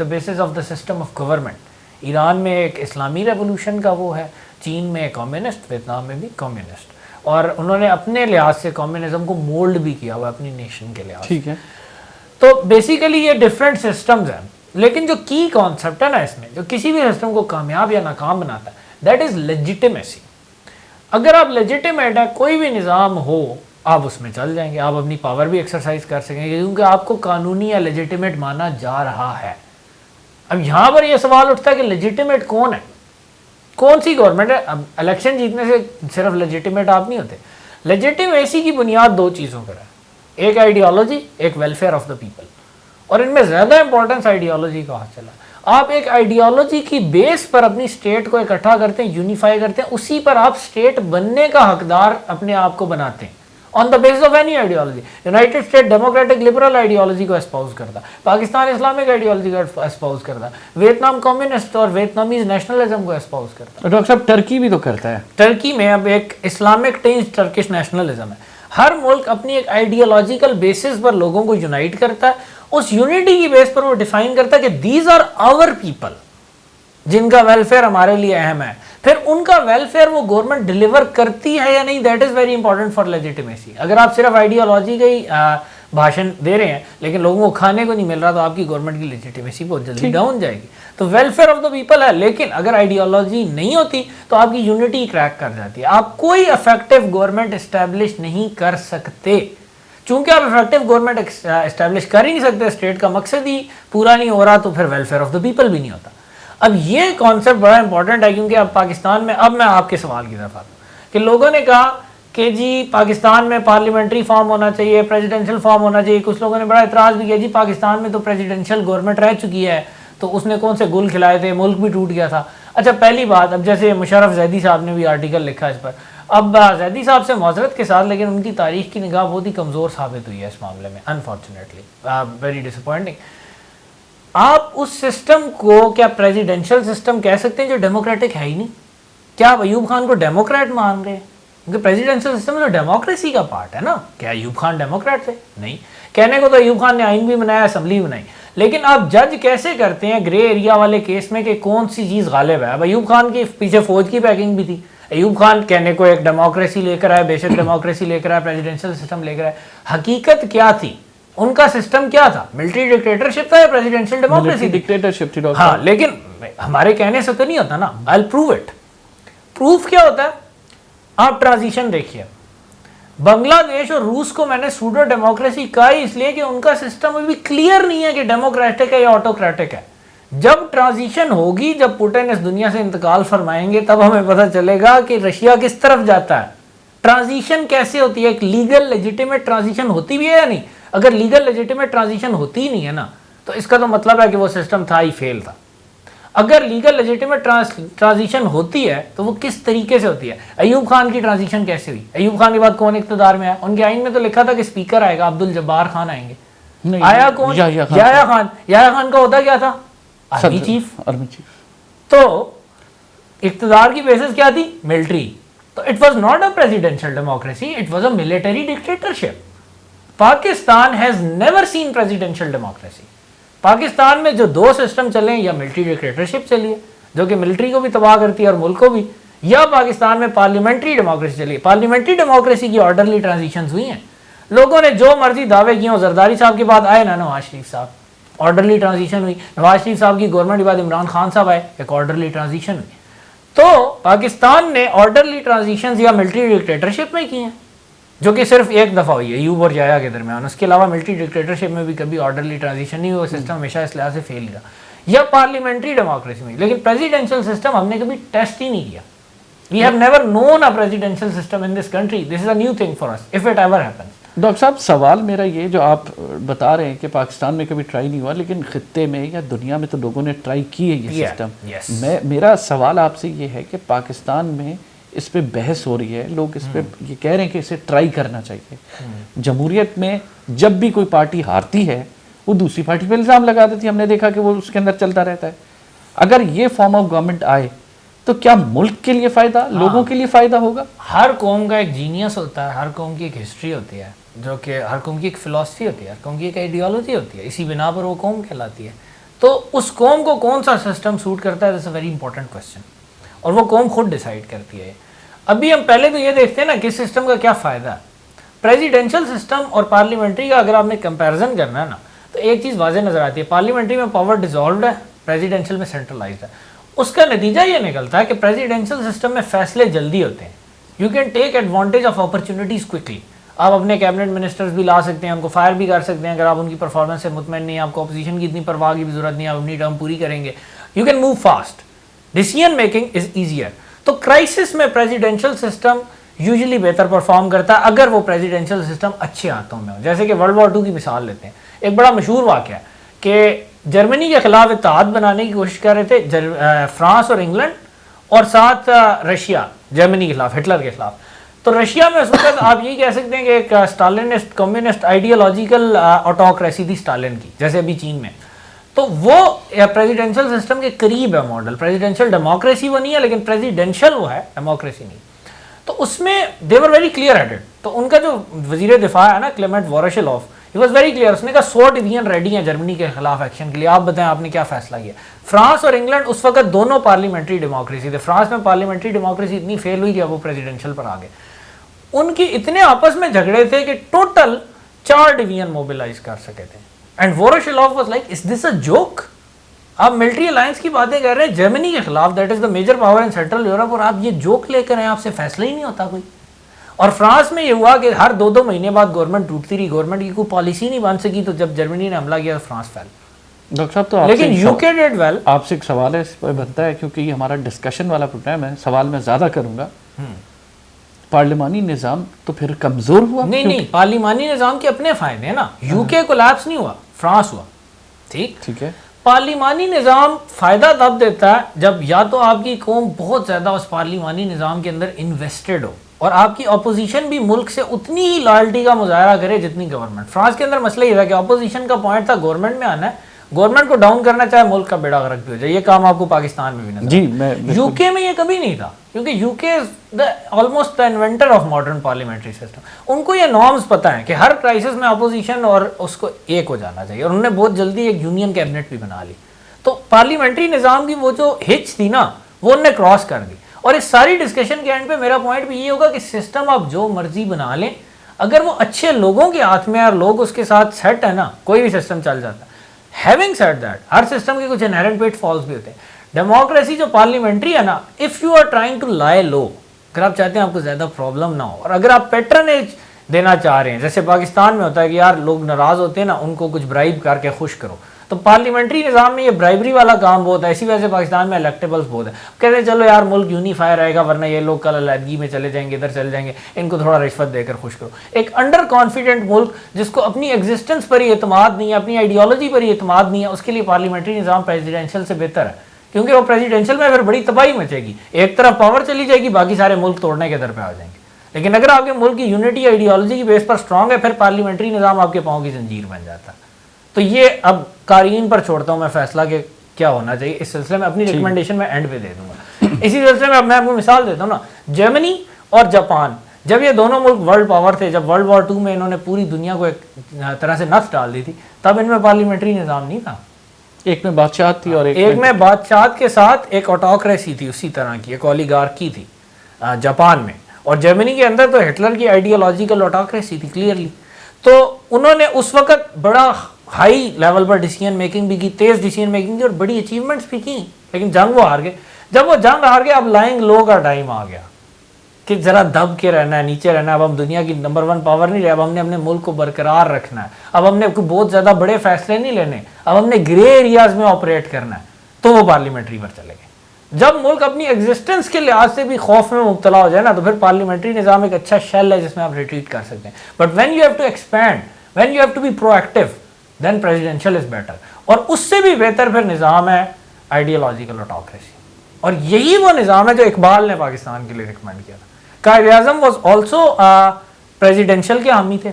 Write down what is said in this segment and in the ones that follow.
The basis of the system of government. Iran میں ایک اسلامی ریولوشن کا وہ ہے, چین میں کمیونسٹ, ویتنام میں بھی کمیونسٹ, اور انہوں نے اپنے لحاظ سے کمیونزم کو مولڈ بھی کیا ہوا اپنی نیشن کے لحاظ سے. ٹھیک ہے. تو بیسیکلی یہ ڈفرینٹ سسٹمز ہیں, لیکن جو کی کانسیپٹ ہے نا اس میں, جو کسی بھی سسٹم کو کامیاب یا ناکام بناتا ہے, دیٹ از لیجیٹیمیسی. اگر آپ لیجیٹیمیٹ ہے, کوئی بھی نظام ہو, آپ اس میں چل جائیں گے, آپ اپنی پاور بھی ایکسرسائز کر سکیں گے, کیونکہ آپ کو قانونی یا لیجیٹیمیٹ مانا جا رہا ہے. اب یہاں پر یہ سوال اٹھتا ہے کہ لیجیٹیمیٹ کون ہے, کون سی گورنمنٹ ہے. اب الیکشن جیتنے سے صرف لیجیٹیمیٹ آپ نہیں ہوتے. لیجیٹیمیسی کی بنیاد دو چیزوں پر ہے, ایک آئیڈیالوجی, ایک ویلفیئر آف دا پیپل. اور ان میں زیادہ امپورٹنس آئیڈیالوجی کا حاصل ہے. آپ ایک آئیڈیالوجی کی بیس پر اپنی اسٹیٹ کو اکٹھا کرتے ہیں, یونیفائی کرتے ہیں, اسی پر آپ اسٹیٹ بننے کا حقدار اپنے آپ کو بناتے ہیں, on the base of any ideology. United State democratic liberal ideology کو اسپاؤز کرتا, پاکستان اسلامک آئیڈیالوجی کو اسپاؤز کرتا, ویتنام کمیونسٹ اور ویتنامیز نیشنلزم کو اسپاؤز کرتا. ڈاکٹر صاحب ٹرکی بھی تو کرتا ہے. ٹرکی میں اب ایک اسلامک ٹینج ٹرکش نیشنلزم ہے. ہر ملک اپنی ایک آئیڈیالوجیکل بیسس پر لوگوں کو یونائٹ کرتا ہے, اس یونٹی کی بیس پر وہ ڈیفائن کرتا ہے کہ دیز آر آور پیپل, جن کا ویلفیئر ہمارے لیے اہم ہے. پھر ان کا ویلفیئر وہ گورنمنٹ ڈیلیور کرتی ہے یا نہیں, that is very important for legitimacy. اگر آپ صرف آئیڈیالوجی کا ہی بھاشن دے رہے ہیں لیکن لوگوں کو کھانے کو نہیں مل رہا, تو آپ کی گورنمنٹ کی لیجیٹیمیسی بہت جلدی ڈاؤن جائے گی. تو ویلفیئر آف دا پیپل ہے, لیکن اگر آئیڈیالوجی نہیں ہوتی تو آپ کی یونٹی کریک کر جاتی ہے. آپ کوئی افیکٹو گورنمنٹ اسٹیبلش نہیں کر سکتے. چونکہ آپ افیکٹو گورنمنٹ اسٹیبلش کر ہی نہیں سکتے, اسٹیٹ کا مقصد ہی پورا نہیں ہو رہا, تو پھر ویلفیئر آف دا پیپل بھی نہیں ہوتا. اب یہ کانسیپٹ بڑا امپورٹنٹ ہے, کیونکہ اب پاکستان میں, اب میں آپ کے سوال کی طرف آتا ہوں کہ لوگوں نے کہا کہ جی پاکستان میں پارلیمنٹری فارم ہونا چاہیے, پریزیڈنشل فارم ہونا چاہیے. کچھ لوگوں نے بڑا اعتراض بھی کیا, جی پاکستان میں تو پریزیڈنشل گورنمنٹ رہ چکی ہے, تو اس نے کون سے گل کھلائے تھے, ملک بھی ٹوٹ گیا تھا. اچھا پہلی بات, اب جیسے مشرف زیدی صاحب نے بھی آرٹیکل لکھا اس پر, اب زیدی صاحب سے معذرت کے ساتھ, لیکن ان کی تاریخ کی نگاہ بہت ہی کمزور ثابت ہوئی ہے اس معاملے میں, انفارچونیٹلی, ویری ڈس اپوائنٹنگ. آپ اس سسٹم کو کیا پریزیڈنشل سسٹم کہہ سکتے ہیں جو ڈیموکریٹک ہے ہی نہیں؟ کیا آپ ایوب خان کو ڈیموکریٹ مان رہے ہیں؟ کیونکہ پریزیڈنشل سسٹم تو ڈیموکریسی کا پارٹ ہے نا. کیا ایوب خان ڈیموکریٹ تھے؟ نہیں. کہنے کو تو ایوب خان نے آئین بھی بنایا, اسمبلی بھی بنائی, لیکن آپ جج کیسے کرتے ہیں گرے ایریا والے کیس میں کہ کون سی چیز غالب ہے؟ اب ایوب خان کے پیچھے فوج کی پیکنگ بھی تھی. ایوب خان کہنے کو ایک ڈیموکریسی لے کر آئے, بے شک ڈیموکریسی لے کر آئے, پریزیڈنشل سسٹم لے کر آئے. حقیقت کیا تھی؟ ان کا سسٹم کیا تھا؟ ملٹری ڈکٹیٹرشپ تھا یا پریزیڈنشل ڈیموکریسی؟ ڈکٹیٹرشپ تھی. ہاں, لیکن ہمارے کہنے سے تو نہیں ہوتا نا. I'll prove it. پروف کیا ہوتا ہے؟ آپ ٹرانزیشن دیکھیے. بنگلہ دیش اور روس کو میں نے سوڈو ڈیموکریسی کہا ہی اس لیے کہ ان کا سسٹم ابھی کلیئر نہیں ہے کہ ڈیموکریٹک ہے یا آٹوکریٹک ہے. جب ٹرانزیشن ہوگی, جب پوٹن اس دنیا سے انتقال فرمائیں گے, تب ہمیں پتہ چلے گا کہ رشیا کس طرف جاتا ہے. ٹرانزیشن کیسے ہوتی ہے؟ ایک لیگل لیجیٹیمیٹ ٹرانزیشن ہوتی بھی ہے یا نہیں؟ اگر لیگل لیجیٹیمیٹ ٹرانزیشن ہوتی ہی نہیں ہے نا, تو اس کا تو مطلب ہے کہ وہ سسٹم تھا ہی, فیل تھا. اگر لیگل لیجیٹیمیٹ ٹرانزیشن ہوتی ہے تو وہ کس طریقے سے ہوتی ہے؟ ایوب خان کی ٹرانزیشن کیسے ہوئی؟ ایوب خان کے بعد کون اقتدار میں آیا؟ ان کے آئین میں تو لکھا تھا کہ اسپیکر آئے گا, عبد الجبار خان آئیں گے. آیا کون؟ یحییٰ خان. یحییٰ خان کا ہوتا کیا تھا؟ Army chief. تو اقتدار کی بیسس کیا تھی؟ ملٹری. تو it was not a presidential democracy, it was a military dictatorship. Pakistan has never seen presidential democracy. Pakistan میں جو دو سسٹم چلے ہیں, یا ملٹری ڈکٹیٹرشپ چلی ہے جو کہ ملٹری کو بھی تباہ کرتی ہے اور ملک کو بھی, یا پاکستان میں پارلیمنٹری ڈیموکریسی چلی ہے. پارلیمنٹری ڈیموکریسی کی آرڈرلی ٹرانزیشنز ہوئی ہیں. لوگوں نے جو مرضی دعوے کیے ہوں, زرداری صاحب کے بعد آئے نا نواز شریف صاحب, آرڈرلی ٹرانزیشن ہوئی. نواز شریف صاحب کی گورنمنٹ کے بعد عمران خان صاحب آئے, ایک آرڈرلی ٹرانزیشن ہوئی. تو پاکستان نے آرڈرلی ٹرانزیشنز یا ملٹری ڈکٹیٹرشپ میں کی ہیں, جو کہ صرف ایک دفعہ ہوئی ہے ایوب اور یحییٰ کے درمیان. اس کے علاوہ ملٹری ڈکٹیٹرشپ میں بھی کبھی آرڈرلی ٹرانزیشن نہیں ہوا, سسٹم ہمیشہ اس لحاظ سے فیل رہا. یا پارلیمنٹری ڈیموکریسی میں, لیکن پریزیڈنشل سسٹم ہم نے کبھی ٹیسٹ ہی نہیں کیا. We have never known a presidential system in this country. This is a new thing for us, if it ever happens. Doctor صاحب سوال میرا یہ, جو آپ بتا رہے ہیں کہ پاکستان میں کبھی ٹرائی نہیں ہوا, لیکن خطے میں یا دنیا میں تو لوگوں نے ٹرائی کی ہے یہ سسٹم. میرا سوال آپ سے یہ ہے کہ پاکستان میں اس پہ بحث ہو رہی ہے, لوگ اس پہ یہ کہہ رہے ہیں کہ اسے ٹرائی کرنا چاہیے. جمہوریت میں جب بھی کوئی پارٹی ہارتی ہے وہ دوسری پارٹی پہ الزام لگا دیتی ہے. ہم نے دیکھا کہ وہ اس کے اندر چلتا رہتا ہے. اگر یہ فارم آف گورنمنٹ آئے تو کیا ملک کے لیے فائدہ, لوگوں کے لیے فائدہ ہوگا؟ ہر قوم کا ایک جینیس ہوتا ہے, ہر قوم کی ایک ہسٹری ہوتی ہے, جو کہ ہر قوم کی ایک فلاسفی ہوتی ہے, ہر قوم کی ایک آئیڈیالوجی ہوتی ہے. اسی بنا پر وہ قوم کہلاتی ہے. تو اس قوم کو کون سا سسٹم سوٹ کرتا ہے، that's a very important question, اور وہ قوم خود ڈیسائیڈ کرتی ہے۔ ابھی ہم پہلے تو یہ دیکھتے ہیں نا کہ سسٹم کا کیا فائدہ ہے۔ پریزیڈینشل سسٹم اور پارلیمنٹری کا اگر آپ نے کمپیریزن کرنا ہے نا تو ایک چیز واضح نظر آتی ہے، پارلیمنٹری میں پاور ڈیزالوڈ ہے، پریزیڈینشل میں سینٹرلائزڈ ہے۔ اس کا نتیجہ یہ نکلتا ہے کہ پریزیڈینشل سسٹم میں فیصلے جلدی ہوتے ہیں، you can take advantage of opportunities quickly. آپ اپنے کیبنٹ منسٹرز بھی لا سکتے ہیں، ان کو فائر بھی کر سکتے ہیں اگر آپ ان کی پرفارمنس سے مطمئن نہیں ہیں، آپ کو اپوزیشن کی اتنی پرواہ کی بھی ضرورت نہیں ہے، آپ اپنی ٹرم پوری کریں گے، you can move fast, decision making is easier. تو کرائسس میں پریزیڈینشل سسٹم یوزلی بہتر پرفارم کرتا ہے اگر وہ پریزیڈینشل سسٹم اچھے ہاتھوں میں ہو۔ جیسے کہ ورلڈ وار 2 کی مثال لیتے ہیں، ایک بڑا مشہور واقعہ ہے کہ جرمنی کے خلاف اتحاد بنانے کی کوشش کر رہے تھے فرانس اور انگلینڈ، اور ساتھ رشیا جرمنی کے خلاف، ہٹلر کے خلاف۔ تو رشیا میں اس وقت آپ یہی کہہ سکتے ہیں کہ ایک اسٹالینسٹ کمیونسٹ آئیڈیالوجیکل آٹوکریسی تھی اسٹالن کی، جیسے ابھی چین میں۔ تو وہ پریزیڈینشل سسٹم کے قریب ہے ماڈل، پریزیڈینشل ڈیموکریسی وہ نہیں ہے لیکن پریزیڈینشل وہ ہے، ڈیموکریسی نہیں۔ تو اس میں they were very clear headed. تو ان کا جو وزیر دفاع ہے نا Kliment Voroshilov, he was very clear, اس نے کہا 100 ڈویژن ریڈی ہیں جرمنی کے خلاف ایکشن کے لیے، آپ بتائیں آپ نے کیا فیصلہ کیا۔ فرانس اور انگلینڈ اس وقت دونوں پارلیمنٹری ڈیموکریسی تھے، فرانس میں پارلیمنٹری ڈیموکریسی اتنی فیل ہوئی کہ اب وہ پریزیڈینشل پر آ گئے۔ ان کی اتنے آپس میں جھگڑے تھے کہ ٹوٹل 4 ڈویژن موبلائز کر سکے تھے، and Voroshilov was like is this a joke? آپ ملٹری الائنس کی باتیں کر رہے ہیں جرمنی کے خلاف، that is the major power in central Europe, اور آپ یہ جوک لے کر ہیں، آپ سے فیصلہ ہی نہیں ہوتا کوئی۔ اور فرانس میں یہ ہوا کہ ہر 2 مہینے بعد گورنمنٹ ٹوٹتی رہی، گورنمنٹ کی کوئی پالیسی نہیں بن سکی، تو جب جرمنی نے حملہ کیا تو فرانس فیل۔ ڈاکٹر صاحب تو لیکن یو کے ڈیڈ ویل۔ آپ سے ایک سوال ہے، اس پہ بنتا ہے کیونکہ یہ ہمارا ڈسکشن والا پروگرام ہے، سوال میں زیادہ کروں گا۔ پارلیمانی نظام تو پھر کمزور ہوا؟ نہیں، پارلیمانی نظام کے اپنے فائدے ہیں نا، یو کے کولیپس نہیں ہوا، فرانس ہوا، ٹھیک ہے۔ پارلیمانی نظام فائدہ تب دیتا ہے جب یا تو آپ کی قوم بہت زیادہ اس پارلیمانی نظام کے اندر انویسٹڈ ہو، اور آپ کی اپوزیشن بھی ملک سے اتنی ہی لائلٹی کا مظاہرہ کرے جتنی گورنمنٹ۔ فرانس کے اندر مسئلہ یہ تھا کہ اپوزیشن کا پوائنٹ تھا گورنمنٹ میں آنا ہے، گورنمنٹ کو ڈاؤن کرنا چاہے ملک کا بیڑا غرق بھی ہو جائے۔ یہ کام آپ کو پاکستان میں بھی نظر جی، یو کے میں یہ کبھی نہیں تھا، کیونکہ U K almost the inventor of modern parliamentary system. ان کو یہ نارمز پتہ ہیں کہ ہر کرائسس میں اپوزیشن اور اس کو ایک ہو جانا چاہیے، اور انہوں نے بہت جلدی ایک یونین کیبنٹ بھی بنا لی۔ تو پارلیمنٹری نظام کی وہ جو ہچ تھی نا وہ انہوں نے کراس کر دی۔ اور اس ساری ڈسکشن کے اینڈ پہ میرا پوائنٹ بھی یہ ہوگا کہ سسٹم آپ جو مرضی بنا لیں، اگر وہ اچھے لوگوں کے ہاتھ میں اور لوگ اس کے ساتھ سیٹ ہے نا، کوئی بھی سسٹم چل جاتا ہے۔ Having said that, Hare system کے کچھ انہیرنٹ پٹ فالز بھی ہوتے ہیں۔ ڈیموکریسی جو پارلیمنٹری ہے نا، if you are trying to lie low, اگر آپ چاہتے ہیں آپ کو زیادہ پرابلم نہ ہو، اور اگر آپ پیٹرنیج دینا چاہ رہے ہیں، جیسے پاکستان میں ہوتا ہے کہ یار لوگ ناراض ہوتے ہیں نا، ان کو کچھ برائب کر کے خوش کرو، تو پارلیمنٹری نظام میں یہ برائبری والا کام بہت ہے، اسی وجہ سے پاکستان میں الیکٹیبلز بہت ہے۔ کہتے ہیں چلو یار ملک یونیفائی رہے گا، ورنہ یہ لوگ کل علیحدگی میں چلے جائیں گے، ادھر چلے جائیں گے، ان کو تھوڑا رشوت دے کر خوش کرو۔ ایک انڈر کانفیڈنٹ ملک جس کو اپنی ایگزسٹنس پر ہی اعتماد نہیں ہے، اپنی آئیڈیالوجی پر ہی اعتماد نہیں ہے، اس کے لیے پارلیمنٹری نظام پریزیڈینشل سے بہتر ہے، کیونکہ وہ پریزیڈینشل میں پھر بڑی تباہی مچے گی، ایک طرف پاور چلی جائے گی، باقی سارے ملک توڑنے کے در پہ آ جائیں گے۔ لیکن اگر آپ کے ملک کی یونٹی آئیڈیالوجی کی بیس پر اسٹرانگ ہے، پھر پارلیمنٹری نظام آپ کے پاؤں کی زنجیر بن جاتا ہے۔ تو یہ اب قارئین پر چھوڑتا ہوں میں فیصلہ کہ کیا ہونا چاہیے اس سلسلے میں، اپنی ریکمنڈیشن میں اینڈ پہ دے دوں گا۔ اسی سلسلے میں اب میں آپ کو مثال دیتا ہوں نا، جرمنی اور جاپان، جب یہ دونوں ملک ورلڈ پاور تھے، جب ورلڈ وار 2 میں انہوں نے پوری دنیا کو ایک طرح سے نفس ڈال دی تھی، تب ان میں پارلیمنٹری نظام نہیں تھا، ایک میں بادشاہت تھی اور ایک میں بادشاہت کے ساتھ ایک آٹوکریسی تھی، اسی طرح کی ایک اولیگارکی تھی جاپان میں، اور جرمنی کے اندر تو ہٹلر کی آئیڈیالوجیکل آٹوکریسی تھی کلیئرلی۔ تو انہوں نے اس وقت بڑا ہائی لیول پر ڈیسیژن میکنگ بھی کی، تیز ڈیسیژن میکنگ کی، اور بڑی اچیومنٹس بھی کی، لیکن جنگ وہ ہار گئے۔ جب وہ جنگ ہار گئے، اب لائنگ لو کا ٹائم آ گیا کہ ذرا دب کے رہنا ہے، نیچے رہنا ہے، اب ہم دنیا کی نمبر 1 پاور نہیں رہے، اب ہم نے اپنے ملک کو برقرار رکھنا ہے، اب ہم نے بہت زیادہ بڑے فیصلے نہیں لینے، اب ہم نے گرے ایریاز میں آپریٹ کرنا ہے، تو وہ پارلیمنٹری پر چلے گئے۔ جب ملک اپنی ایگزسٹنس کے لحاظ سے بھی خوف میں مبتلا ہو جائے نا، تو پھر پارلیمنٹری نظام ایک اچھا شیل ہے جس میں آپ ریٹریٹ کر سکتے ہیں۔ But when you have to expand, when you have to be proactive, then presidential is better, اور اس سے بھی بہتر پھر نظام ہے آئیڈیالوجیکل آٹوکریسی، اور یہی وہ نظام ہے جو اقبال نے پاکستان کے لیے ریکمینڈ کیا تھا۔ Quaid Azam was also presidential کے حامی تھے،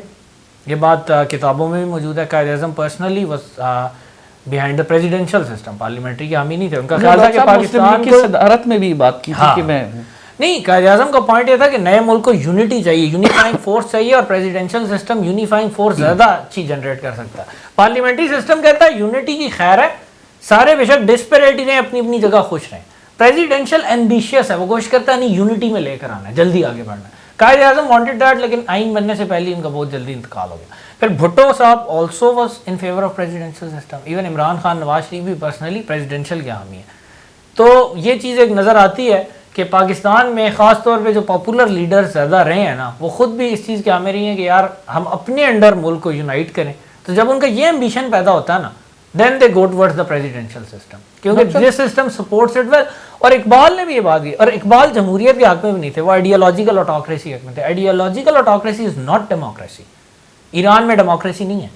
یہ بات کتابوں میں بھی موجود ہے۔ Quaid Azam personally was behind the presidential system, parliamentary کے حامی نہیں تھے۔ ان کا خیال تھا کہ پاکستان کی صدارت میں بھی بات کی تھی کہ میں نہیں، قائد اعظم کا پوائنٹ یہ تھا کہ نئے ملک کو یونٹی چاہیے، یونیفائنگ فورس چاہیے، اور پریزیڈینشل سسٹم یونیفائنگ فورس زیادہ اچھی جنریٹ کر سکتا ہے۔ پارلیمنٹری سسٹم کہتا ہے یونٹی کی خیر ہے، سارے بیشک ڈسپریٹ ہی رہیں, اپنی اپنی جگہ خوش رہیں. پریزیڈینشیل ایمبیشیس ہے, وہ کوشش کرتا ہے نہیں یونٹی میں لے کر آنا ہے, جلدی آگے بڑھنا ہے. قائد اعظم وانٹڈ دیٹ, لیکن آئین بننے سے پہلے ان کا بہت جلدی انتقال ہو گیا. پھر Bhutto sahab also was in favour of presidential system. Even Imran Khan, Nawaz Sharif بھی پرسنلی پریزیڈینشیل کے حامی ہیں. تو یہ چیز ایک نظر آتی ہے کہ پاکستان میں خاص طور پہ جو پاپولر لیڈر زیادہ رہے ہیں نا, وہ خود بھی اس چیز کے حامی رہی ہیں کہ یار ہم اپنے انڈر ملک کو یونائٹ کریں. تو جب ان کا یہ ایمبیشن پیدا ہوتا ہے نا, then they go towards the presidential system, کیونکہ this system supports it well. اور اقبال نے بھی یہ بات کی, اور اقبال جمہوریت کے حق میں بھی نہیں تھے, وہ آئیڈیالوجیکل آٹوکریسی حق میں تھے. Ideological autocracy is not democracy. Iran میں ڈیموکریسی نہیں ہے,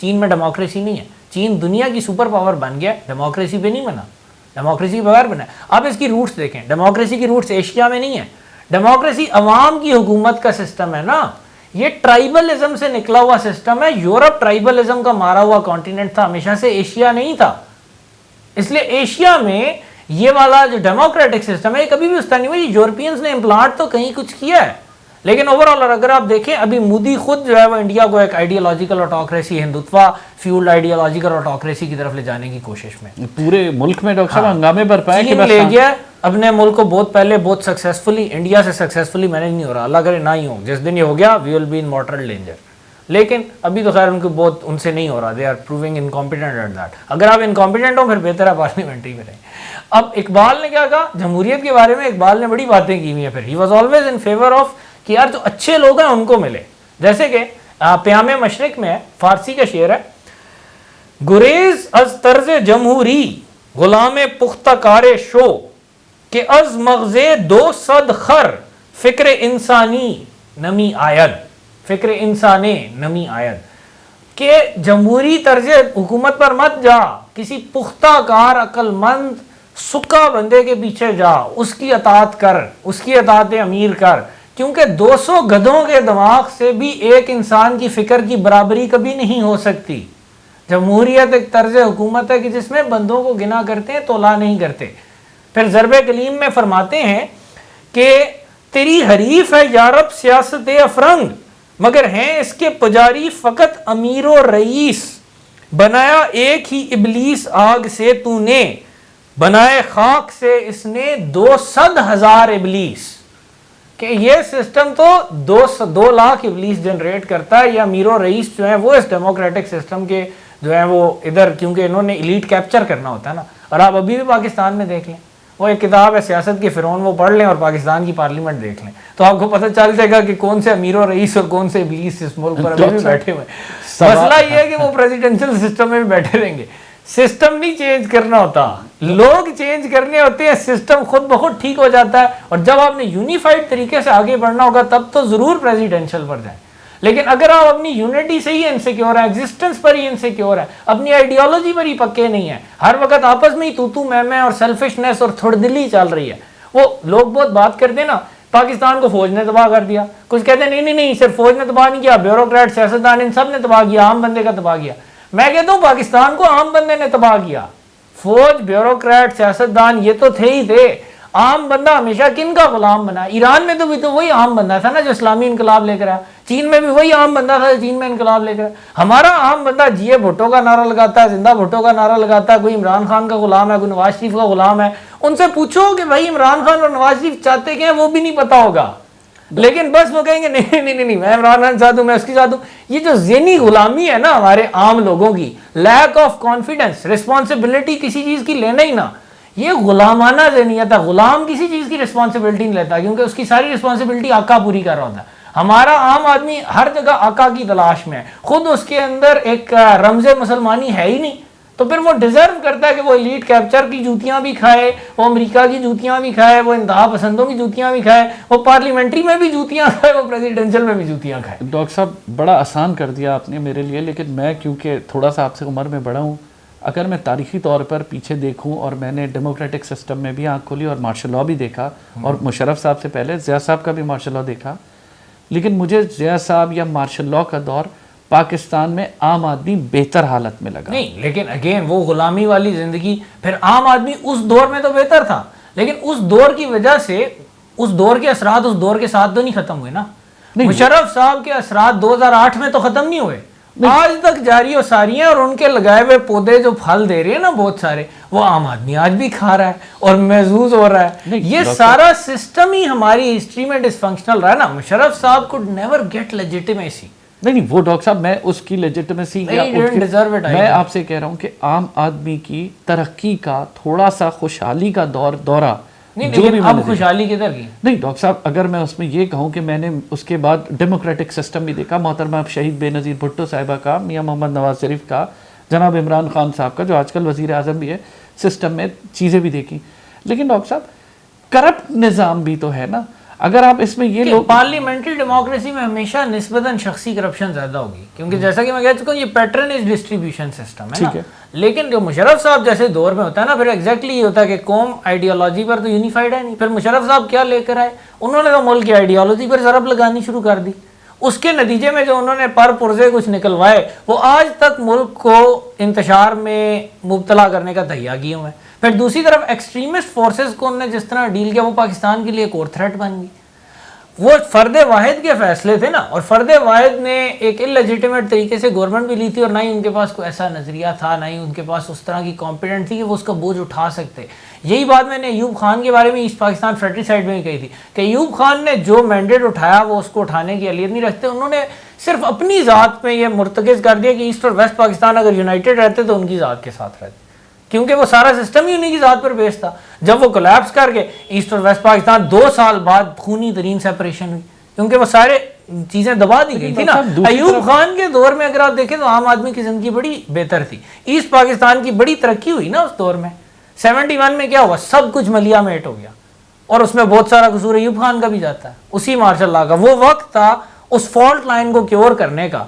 چین میں ڈیموکریسی نہیں ہے. چین دنیا کی سپر پاور بن گیا, ڈیموکریسی پہ نہیں بنا, ڈیموکریسی کے بغیر بنا ہے. آپ اس کی روٹس دیکھیں, ڈیموکریسی کی روٹس ایشیا میں نہیں ہے. ڈیموکریسی عوام کی حکومت کا سسٹم ہے نا, یہ ٹرائبلزم سے نکلا ہوا سسٹم ہے. یورپ ٹرائبلزم کا مارا ہوا کانٹیننٹ تھا ہمیشہ سے, ایشیا نہیں تھا. اس لیے ایشیا میں یہ والا جو ڈیموکریٹک سسٹم ہے یہ کبھی بھی اس طرح نہیں ہوا. یہ یورپینز نے امپلانٹ تو کہیں کچھ کیا ہے, لیکن اوور آل اگر آپ دیکھیں ابھی مودی خود جو ہے وہ انڈیا کو ایک ideological autocracy, Hindutva fuelled ideological autocracy کی طرف لے جانے کی کوشش میں پورے ملک میں ڈاکٹر صاحب ہنگامے برپائے چین لے گیا اپنے ملک کو بہت پہلے, بہت سکسیسفلی, انڈیا سے سکسیسفلی مینج نہیں ہو رہا. اللہ کرے نہ ہی ہو, جس دن یہ ہو گیا we will be in mortal danger. لیکن ابھی تو خیر ان کو بہت ان سے نہیں ہو رہا, they are proving incompetent at that. اگر آپ انکمپیٹنٹ ہو پھر بہتر ہے پارلیمنٹری میں رہیں. اب اقبال نے کیا کہا جمہوریت کے بارے میں, اقبال نے بڑی باتیں کی ہوئی ہیں. پھر he was always in favour of کہ یار جو اچھے لوگ ہیں ان کو ملے. جیسے کہ پیام مشرق میں فارسی کا شعر ہے, گریز از طرز جمہوری غلام پختہ کار شو کہ از مغزے 200 خر فکر انسانی نمی آید. فکر انسانی نمی آید کہ جمہوری طرز حکومت پر مت جا, کسی پختہ کار عقل مند سکا بندے کے پیچھے جا, اس کی اطاعت کر, اس کی اطاعت امیر کر, کیونکہ 200 گدھوں کے دماغ سے بھی ایک انسان کی فکر کی برابری کبھی نہیں ہو سکتی. جمہوریت ایک طرز حکومت ہے کہ جس میں بندوں کو گنا کرتے ہیں, تولا نہیں کرتے. پھر ضرب کلیم میں فرماتے ہیں کہ تیری حریف ہے یارب سیاست افرنگ, مگر ہیں اس کے پجاری فقط امیر و رئیس. بنایا ایک ہی ابلیس آگ سے تو نے, بنائے خاک سے اس نے 200,000 ابلیس. کہ یہ سسٹم تو 2 لاکھ ابلیس جنریٹ کرتا ہے. یا امیر و رئیس جو ہیں وہ اس ڈیموکریٹک سسٹم کے جو ہیں وہ ادھر, کیونکہ انہوں نے ایلیٹ کیپچر کرنا ہوتا ہے نا. اور آپ ابھی بھی پاکستان میں دیکھ لیں, وہ ایک کتاب ہے سیاست کی فرعون, وہ پڑھ لیں اور پاکستان کی پارلیمنٹ دیکھ لیں تو آپ کو پتہ چل جائے گا کہ کون سے امیر و رئیس اور کون سے ابلیس اس ملک پر ابھی بھی بیٹھے ہوئے ہیں. مسئلہ یہ ہے کہ وہ پریزیڈنشل سسٹم میں بھی بیٹھے رہیں گے. سسٹم نہیں چینج کرنا ہوتا, لوگ چینج کرنے ہوتے ہیں, سسٹم خود بخود ٹھیک ہو جاتا ہے. اور جب آپ نے یونیفائڈ طریقے سے آگے بڑھنا ہوگا تب تو ضرور پریزیڈنشل پر جائیں. لیکن اگر آپ اپنی یونٹی سے ہی انسیکیور ہیں, ایگزسٹنس پر ہی انسیکیور ہیں, اپنی آئیڈیالوجی پر ہی پکے نہیں ہیں, ہر وقت آپس میں ہی تو میں اور سیلفشنس اور تھوڑ دلی چل رہی ہے. وہ لوگ بہت بات کرتے ہیں نا, پاکستان کو فوج نے تباہ کر دیا, کچھ کہتے ہیں نہیں صرف فوج نے تباہ نہیں کیا, بیوروکریٹ سیاستدان ان سب نے تباہ کیا, عام بندے کا تباہ کیا. میں کہتا ہوں پاکستان کو عام بندے نے تباہ کیا. فوج, بیوروکریٹ, سیاستدان یہ تو تھے ہی تھے. عام بندہ ہمیشہ کن کا غلام بنا؟ ایران میں تو بھی تو وہی عام بندہ تھا نا جو اسلامی انقلاب لے کر آیا. چین میں بھی وہی عام بندہ تھا جو چین میں انقلاب لے کر آیا. ہمارا عام بندہ جیے بھٹو کا نعرہ لگاتا ہے, زندہ بھٹو کا نعرہ لگاتا ہے, کوئی عمران خان کا غلام ہے, کوئی نواز شریف کا غلام ہے. ان سے پوچھو کہ بھائی عمران خان اور نواز شریف چاہتے کیا ہیں, وہ بھی نہیں پتا ہوگا. لیکن بس وہ کہیں گے نہیں میں عمران خان ساتھ ہوں, میں اس کی ساتھ ہوں. یہ جو ذہنی غلامی ہے نا ہمارے عام لوگوں کی, لیک آف کانفیڈنس, رسپانسبلٹی کسی چیز کی لینا ہی نہ, یہ غلامانہ ذہنیت ہے. غلام کسی چیز کی رسپانسبلٹی نہیں لیتا کیونکہ اس کی ساری رسپانسبلٹی آقا پوری کر رہا ہوتا ہے. ہمارا عام آدمی ہر جگہ آقا کی تلاش میں ہے, خود اس کے اندر ایک رمز مسلمانی ہے ہی نہیں, تو پھر وہ ڈیزرو کرتا ہے کہ وہ ایلیٹ کیپچر کی جوتیاں بھی کھائے, وہ امریکہ کی جوتیاں بھی کھائے, وہ انتہا پسندوں کی جوتیاں بھی کھائے, وہ پارلیمنٹری میں بھی جوتیاں کھائے, وہ پریزیڈنشل میں بھی جوتیاں کھائے. ڈاکٹر صاحب بڑا آسان کر دیا آپ نے میرے لیے, لیکن میں کیونکہ تھوڑا سا آپ سے عمر میں بڑا ہوں, اگر میں تاریخی طور پر پیچھے دیکھوں, اور میں نے ڈیموکریٹک سسٹم میں بھی آنکھ کھولی اور مارشل لاء بھی دیکھا, اور مشرف صاحب سے پہلے ضیاء صاحب کا بھی مارشل لاء دیکھا, لیکن مجھے ضیاء صاحب یا مارشل لاء کا دور پاکستان میں عام آدمی بہتر حالت میں لگا. نہیں, لیکن اگین وہ غلامی والی زندگی, پھر عام آدمی اس دور میں تو بہتر تھا, لیکن اس دور کی وجہ سے اس دور کے اثرات اس دور کے ساتھ تو نہیں ختم ہوئے نا. مشرف صاحب کے اثرات 2008 میں تو ختم نہیں ہوئے, آج تک جاری و ساری ہیں, اور ان کے لگائے ہوئے پودے جو پھل دے رہے ہیں نا بہت سارے, وہ عام آدمی آج بھی کھا رہا ہے اور محظوظ ہو رہا ہے. یہ سارا سسٹم ہی ہماری ہسٹری میں ڈس فنکشنل رہا ہے نا. مشرف صاحب could never get legitimacy. نہیں وہ ڈاکٹر صاحب میں اس کی لیجٹمیسی میں آپ سے کہہ رہا ہوں کہ عام آدمی کی ترقی کا تھوڑا سا خوشحالی کا دورہ نہیں, اب خوشحالی کدھر کی؟ نہیں ڈاکٹر صاحب, اگر میں اس میں یہ کہوں کہ میں نے اس کے بعد ڈیموکریٹک سسٹم بھی دیکھا, محترمہ شہید بے نظیر بھٹو صاحبہ کا, میاں محمد نواز شریف کا, جناب عمران خان صاحب کا جو آج کل وزیر اعظم بھی ہے, سسٹم میں چیزیں بھی دیکھی. لیکن ڈاکٹر صاحب کرپٹ نظام بھی تو ہے نا. اگر آپ اس میں یہ لوگ پارلیمنٹری ڈیموکریسی میں ہمیشہ نسبتاً شخصی کرپشن زیادہ ہوگی, کیونکہ جیسا کہ میں کہہ چکا ہوں یہ پیٹرنیج ڈسٹریبیوشن سسٹم ہے نا. لیکن جو مشرف صاحب جیسے دور میں ہوتا ہے نا, پھر ایگزیکٹلی یہ ہوتا ہے کہ قوم آئیڈیالوجی پر تو یونیفائڈ ہے نہیں. پھر مشرف صاحب کیا لے کر آئے, انہوں نے تو ملک کی آئیڈیالوجی پر ضرب لگانی شروع کر دی. اس کے نتیجے میں جو انہوں نے پر پرزے کچھ نکلوائے وہ آج تک ملک کو انتشار میں مبتلا کرنے کا تہیا کیے ہوئے ہیں. پھر دوسری طرف ایکسٹریمسٹ فورسز کو انہوں نے جس طرح ڈیل کیا وہ پاکستان کے لیے ایک اور تھریٹ بن گئی. وہ فرد واحد کے فیصلے تھے نا, اور فرد واحد نے ایک انلیجیٹمیٹ طریقے سے گورنمنٹ بھی لی تھی, اور نہ ہی ان کے پاس کوئی ایسا نظریہ تھا, نہ ہی ان کے پاس اس طرح کی کمپیٹنٹ تھی کہ وہ اس کا بوجھ اٹھا سکتے. یہی بات میں نے ایوب خان کے بارے میں ایسٹ پاکستان فریٹریسائڈ میں بھی کہی تھی کہ ایوب خان نے جو مینڈیٹ اٹھایا وہ اس کو اٹھانے کی اہلیت نہیں رکھتے. انہوں نے صرف اپنی ذات میں یہ مرتکز کر دیا کہ ایسٹ اور ویسٹ پاکستان اگر یونائٹڈ رہتے تو ان کی ذات کے ساتھ رہتے, کیونکہ وہ سارا سسٹم ہی انہیں کی ذات پر بیس تھا. جب وہ کولیپس کر کے ایسٹ اور ویسٹ پاکستان 2 سال بعد خونی ترین سیپریشن ہوئی, کیونکہ وہ سارے چیزیں دبا دی گئی تھی نا. ایوب خان کے دور میں اگر آپ دیکھیں تو عام آدمی کی زندگی بڑی بہتر تھی. ایسٹ پاکستان کی بڑی ترقی ہوئی نا اس دور میں. 71 میں کیا ہوا, سب کچھ ملیا میٹ ہو گیا, اور اس میں بہت سارا قصور ایوب خان کا بھی جاتا ہے, اسی مارشل لا کا. وہ وقت تھا اس فالٹ لائن کو کیور کرنے کا,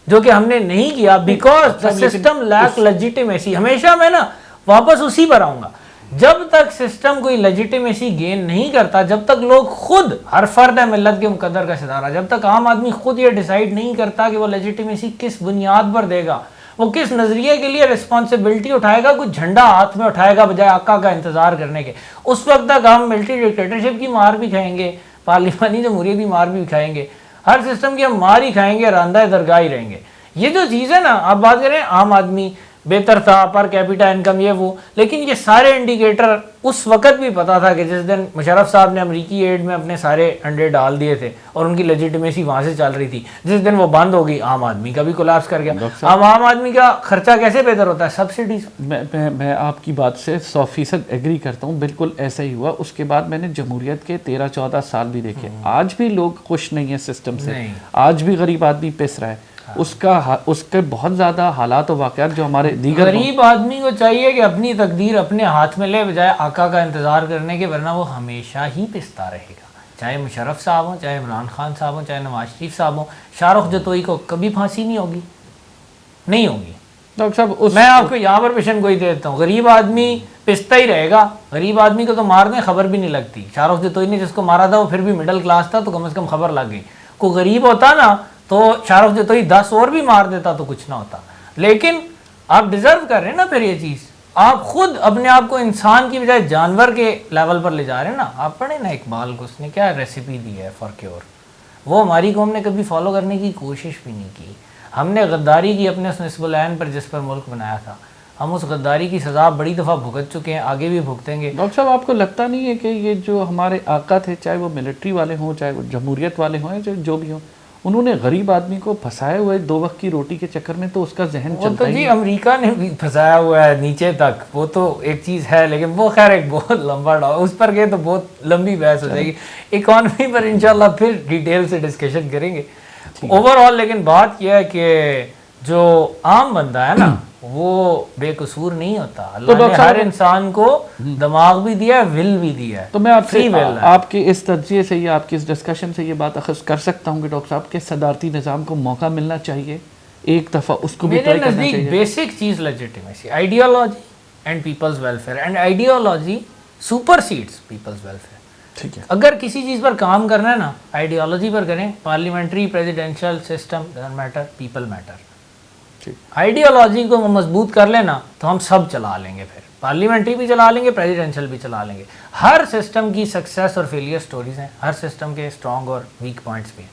جو کہ ہم نے نہیں کیا because the system lack legitimacy. ہمیشہ میں نا واپس اسی پر آؤں گا, جب تک سسٹم کوئی لیجیٹیمیسی گین نہیں کرتا, جب تک لوگ خود, ہر فرد ہے ملت کے مقدر کا ستارہ, جب تک عام آدمی خود یہ ڈیسائیڈ نہیں کرتا کہ وہ لیجیٹیمیسی کس بنیاد پر دے گا, وہ کس نظریے کے لیے رسپانسبلٹی اٹھائے گا, کچھ جھنڈا ہاتھ میں اٹھائے گا بجائے آقا کا انتظار کرنے کے, اس وقت تک ہم ملٹری ڈکٹیٹرشپ کی مار بھی کھائیں گے, پارلیمانی جمہوریت کی مار بھی کھائیں گے, ہر سسٹم کی ہم مار ہی کھائیں گے, راندہ درگاہ ہی رہیں گے. یہ جو چیز ہے نا, آپ بات کریں عام آدمی بہتر تھا, پر کیپیٹا انکم یہ وہ, لیکن یہ سارے انڈیکیٹر اس وقت بھی پتا تھا کہ جس دن مشرف صاحب نے امریکی ایڈ میں اپنے سارے انڈے ڈال دیے تھے اور ان کی لیجیٹیمیسی وہاں سے چل رہی تھی, جس دن وہ بند ہو گئی عام آدمی کا بھی کولیپس کر گیا. اب عام آدمی کا خرچہ کیسے بہتر ہوتا ہے, سبسڈیز. میں آپ کی بات سے 100% ایگری کرتا ہوں, بالکل ایسا ہی ہوا. اس کے بعد میں نے جمہوریت کے 13-14 سال بھی دیکھے, آج بھی لوگ خوش نہیں ہیں سسٹم سے, آج بھی غریب آدمی پس رہا ہے. اس کے بہت زیادہ حالات و واقعات جو ہمارے دیگر غریب آدمی کو چاہیے کہ اپنی تقدیر اپنے ہاتھ میں لے بجائے آقا کا انتظار کرنے کے, ورنہ وہ ہمیشہ ہی پستا رہے گا. چاہے مشرف صاحب ہوں, چاہے عمران خان صاحب ہوں, چاہے نواز شریف صاحب ہوں, شاہ رخ جتوئی کو کبھی پھانسی نہیں ہوگی, نہیں ہوگی. ڈاکٹر صاحب میں آپ کو یہاں پر پیشن گوئی دے دیتا ہوں, غریب آدمی پستا ہی رہے گا. غریب آدمی کو تو مارنے خبر بھی نہیں لگتی. شاہ رخ جتوئی نے جس کو مارا تھا وہ پھر بھی مڈل کلاس تھا, تو کم از کم خبر لگ گئی. کوئی غریب ہوتا نا تو شاہ رخ جتوئی 10 اور بھی مار دیتا تو کچھ نہ ہوتا. لیکن آپ ڈیزرو کر رہے ہیں نا پھر یہ چیز, آپ خود اپنے آپ کو انسان کی بجائے جانور کے لیول پر لے جا رہے ہیں نا. آپ پڑھیں نا اقبال کو, اس نے کیا ریسیپی دی ہے فار کیور, وہ ہماری قوم نے کبھی فالو کرنے کی کوشش بھی نہیں کی. ہم نے غداری کی اپنے اس نسب العین پر جس پر ملک بنایا تھا, ہم اس غداری کی سزا بڑی دفعہ بھگت چکے ہیں, آگے بھی بھگتیں گے. ڈاکٹر صاحب آپ کو لگتا نہیں ہے کہ یہ جو ہمارے آقا تھے, چاہے وہ ملٹری والے ہوں, چاہے وہ جمہوریت والے ہوں, جو بھی ہوں, انہوں نے غریب آدمی کو پھنسائے ہوئے 2 وقت کی روٹی کے چکر میں, تو اس کا ذہن چلتا ہے. جی امریکہ نے بھی پھنسایا ہوا ہے نیچے تک, وہ تو ایک چیز ہے, لیکن وہ خیر ایک بہت لمبا اس پر گئے تو بہت لمبی بحث ہو جائے گی. اکانومی پر انشاءاللہ پھر ڈیٹیل سے ڈسکشن کریں گے اوور آل. لیکن بات یہ ہے کہ جو عام بندہ ہے نا وہ بے قصور نہیں ہوتا. اللہ نے ہر انسان کو دماغ بھی دیا ہے, ول بھی دیا ہے. تو میں آپ کے اس تجزیے سے یا آپ کی اس ڈسکشن سے یہ بات اخذ کر سکتا ہوں کہ ڈاکٹر صاحب کے صدارتی نظام کو موقع ملنا چاہیے, ایک دفعہ اس کو بھی ٹرائی کرنا چاہیے. میرے نزدیک بیسک چیز legitimacy, ideology and people's welfare, and ideology supersedes people's welfare. ٹھیک ہے, اگر کسی چیز پر کام کرنا ہے نا آئیڈیالوجی پر کریں. Parliamentary presidential system doesn't matter, people matter. Ideology کو مضبوط کر لینا تو ہم سب چلا لیں گے, پھر پارلیمنٹری بھی چلا لیں گے, پریزیڈینشل بھی چلا لیں گے. ہر سسٹم کی سکسیس اور فیلئر سٹوریز ہیں, ہر سسٹم کے اسٹرانگ اور ویک پوائنٹس بھی ہیں.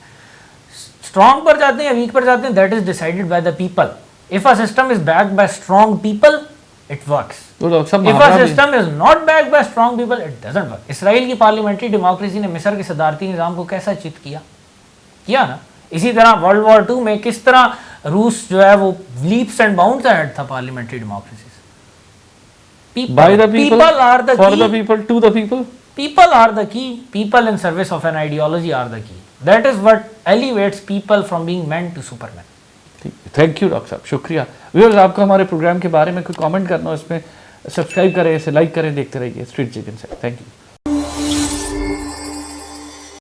اسٹرانگ پر جاتے ہیں یا ویک پر جاتے ہیں, that is decided by the people. If a system is backed by strong people it works. تو ڈاکٹر صاحب If a system is not backed by strong people, it doesn't work. اسرائیل کی parliamentary democracy نے مصر کے صدارتی نظام کو کیسا چت کیا نا. اسی طرح ورلڈ وار 2 میں کس طرح روس جو ہے وہ لیپس اینڈ باؤنڈز اہیڈ تھا پارلیمنٹری ڈیموکریسی سے. by the people, people are the for key. the people, to the people. People are the key. People in service of an ideology are the key. That is what elevates people from being men to supermen. Thank you doctor صاحب, شکریہ. Viewers آپ کو ہمارے programme کے بارے میں کوئی comment کرنا ہو اس میں سبسکرائب کریں, اسے لائک کریں, دیکھتے رہیے اسٹریٹ چکن سے. Thank you.